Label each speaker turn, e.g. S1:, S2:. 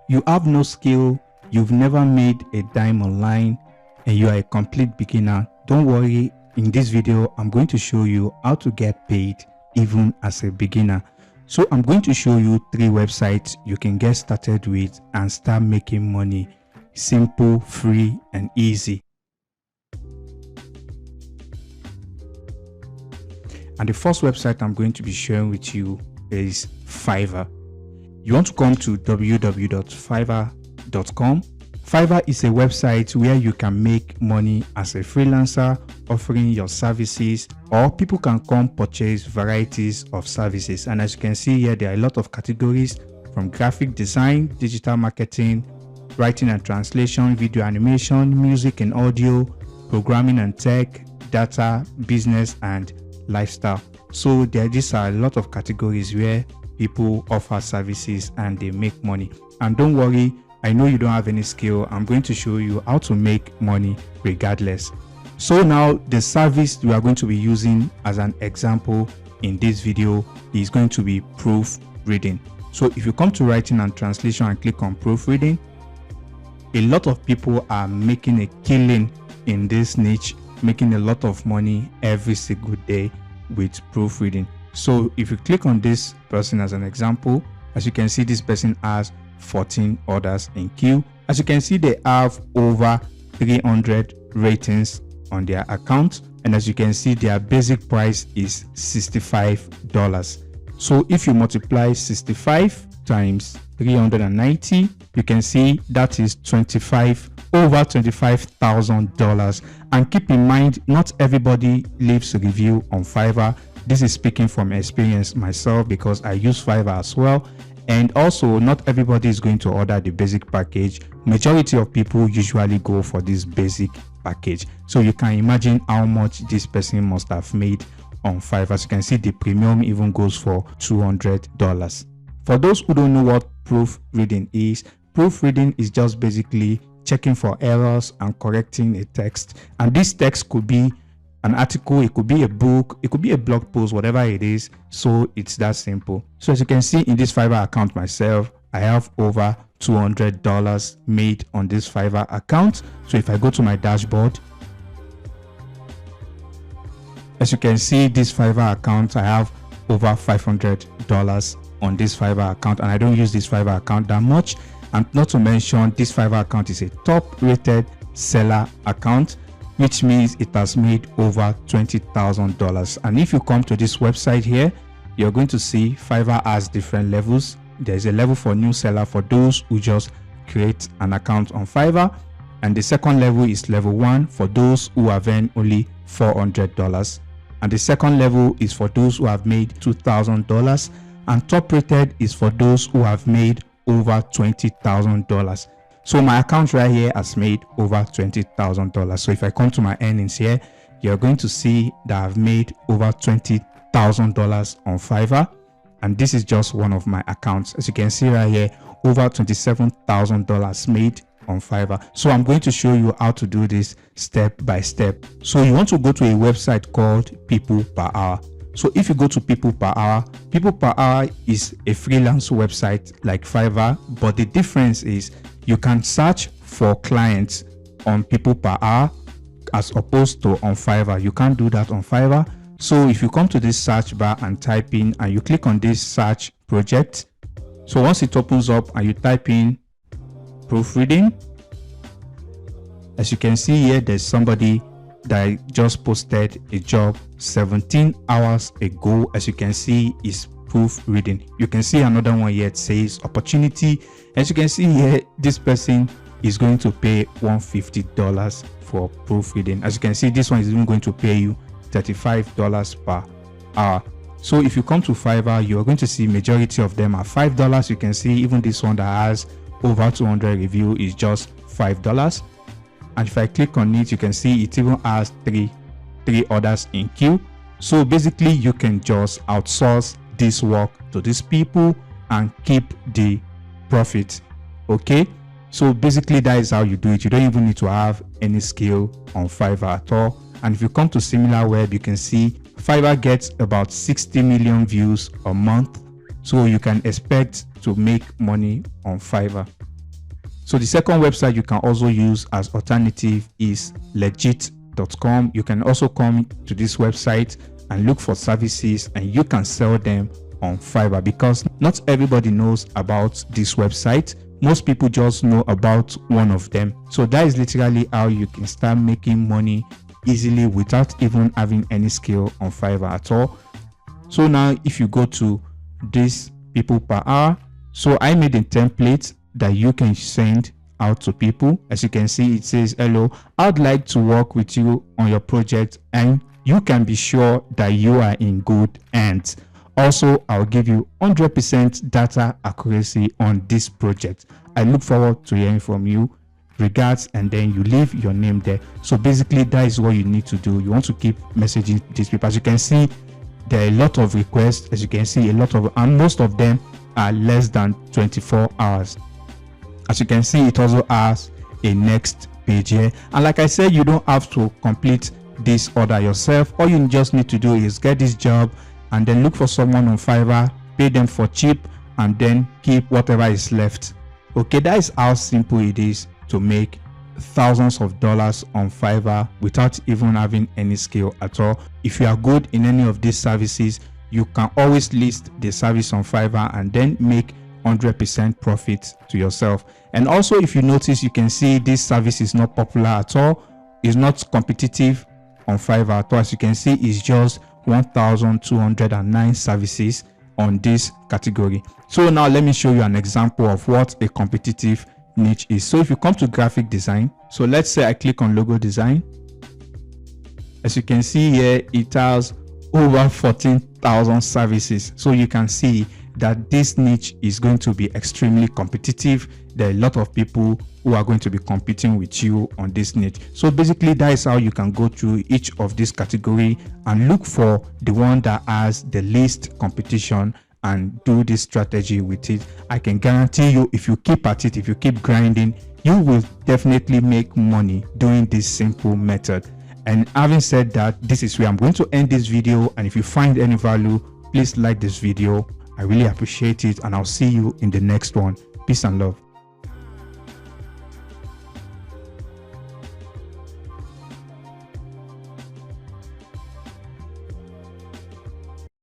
S1: You have no skill, you've never made a dime online, and you are a complete beginner. Don't worry, in this video, I'm going to show you how to get paid even as a beginner. So I'm going to show you 3 websites you can get started with and start making money. Simple, free, and easy. And the first website I'm going to be sharing with you is Fiverr. You want to come to www.fiverr.com. Fiverr is a website where you can make money as a freelancer offering your services, or people can come purchase varieties of services. And as you can see here, there are a lot of categories from graphic design, digital marketing, writing and translation, video animation, music and audio, programming and tech, data, business, and lifestyle. So these are a lot of categories where people offer services and they make money. And don't worry, I know you don't have any skill. I'm going to show you how to make money regardless. So now the service we are going to be using as an example in this video is going to be proofreading. So if you come to writing and translation and click on proofreading, a lot of people are making a killing in this niche, making a lot of money every single day with proofreading. So if you click on this person as an example, as you can see, this person has 14 orders in queue. As you can see, they have over 300 ratings on their account, and as you can see, their basic price is $65. So if you multiply 65 times 390, you can see that is over $25,000. And keep in mind, not everybody leaves a review on Fiverr. This is speaking from experience myself because I use Fiverr as well. And also, not everybody is going to order the basic package. Majority of people usually go for this basic package. So you can imagine how much this person must have made on Fiverr. As you can see, the premium even goes for $200. For those who don't know what proofreading is just basically checking for errors and correcting a text. And this text could be an article, it could be a book, it could be a blog post, whatever it is. So it's that simple. So as you can see in this Fiverr account myself, I have over $200 made on this Fiverr account. So if I go to my dashboard, as you can see, this Fiverr account, I have over $500 on this Fiverr account, and I don't use this Fiverr account that much. And not to mention, this Fiverr account is a top rated seller account, which means it has made over $20,000. And if you come to this website here, you're going to see Fiverr has different levels. There's a level for new seller for those who just create an account on Fiverr. And the second level is level 1 for those who have earned only $400. And the second level is for those who have made $2,000. And top rated is for those who have made over $20,000. So my account right here has made over $20,000. So if I come to my earnings here, you're going to see that I've made over $20,000 on Fiverr. And this is just one of my accounts. As you can see right here, over $27,000 made on Fiverr. So I'm going to show you how to do this step by step. So you want to go to a website called People Per Hour. So if you go to People Per Hour is a freelance website like Fiverr, but the difference is you can search for clients on People Per Hour as opposed to on Fiverr. You can't do that on Fiverr. So if you come to this search bar and type in, and you click on this search project, so once it opens up and you type in proofreading, as you can see here, there's somebody that just posted a job 17 hours ago. As you can see, is proofreading. You can see another one here, it says opportunity. As you can see here, this person is going to pay $150 for proofreading. As you can see, this one is even going to pay you $35 per hour. So if you come to Fiverr, you are going to see majority of them are $5. You can see even this one that has over 200 review is just $5. And if I click on it, you can see it even has three orders in queue. So basically, you can just outsource this work to these people and keep the profit. Okay, so basically that is how you do it. You don't even need to have any skill on Fiverr at all. And if you come to SimilarWeb, you can see Fiverr gets about 60 million views a month. So you can expect to make money on Fiverr. So the second website you can also use as alternative is legit.com. You can also come to this website and look for services, and you can sell them on Fiverr, because not everybody knows about this website. Most people just know about one of them. So that is literally how you can start making money easily without even having any skill on Fiverr at all. So now if you go to this people per hour, so I made a template that you can send out to people. As you can see, it says, hello, I'd like to work with you on your project, and you can be sure that you are in good hands. Also, I'll give you 100% data accuracy on this project. I look forward to hearing from you. Regards, and then you leave your name there. So basically that is what you need to do. You want to keep messaging these people. As you can see, there are a lot of requests. As you can see, and most of them are less than 24 hours. As you can see, it also has a next page here, and like I said, you don't have to complete this order yourself. All you just need to do is get this job and then look for someone on Fiverr, pay them for cheap, and then keep whatever is left. Okay, that is how simple it is to make thousands of dollars on Fiverr without even having any skill at all. If you are good in any of these services, you can always list the service on Fiverr and then make 100% profit to yourself. And also, if you notice, you can see this service is not popular at all. It's not competitive on Fiverr at all. As you can see, it's just 1,209 services on this category. So now let me show you an example of what a competitive niche is. So if you come to graphic design, so let's say I click on logo design. As you can see here, it has over 14,000 services. So you can see that this niche is going to be extremely competitive. There are a lot of people who are going to be competing with you on this niche. So basically that is how you can go through each of this category and look for the one that has the least competition and do this strategy with it. I can guarantee you, if you keep at it, if you keep grinding, you will definitely make money doing this simple method. And having said that, this is where I'm going to end this video. And if you find any value, please like this video. I really appreciate it, and I'll see you in the next one. Peace and love.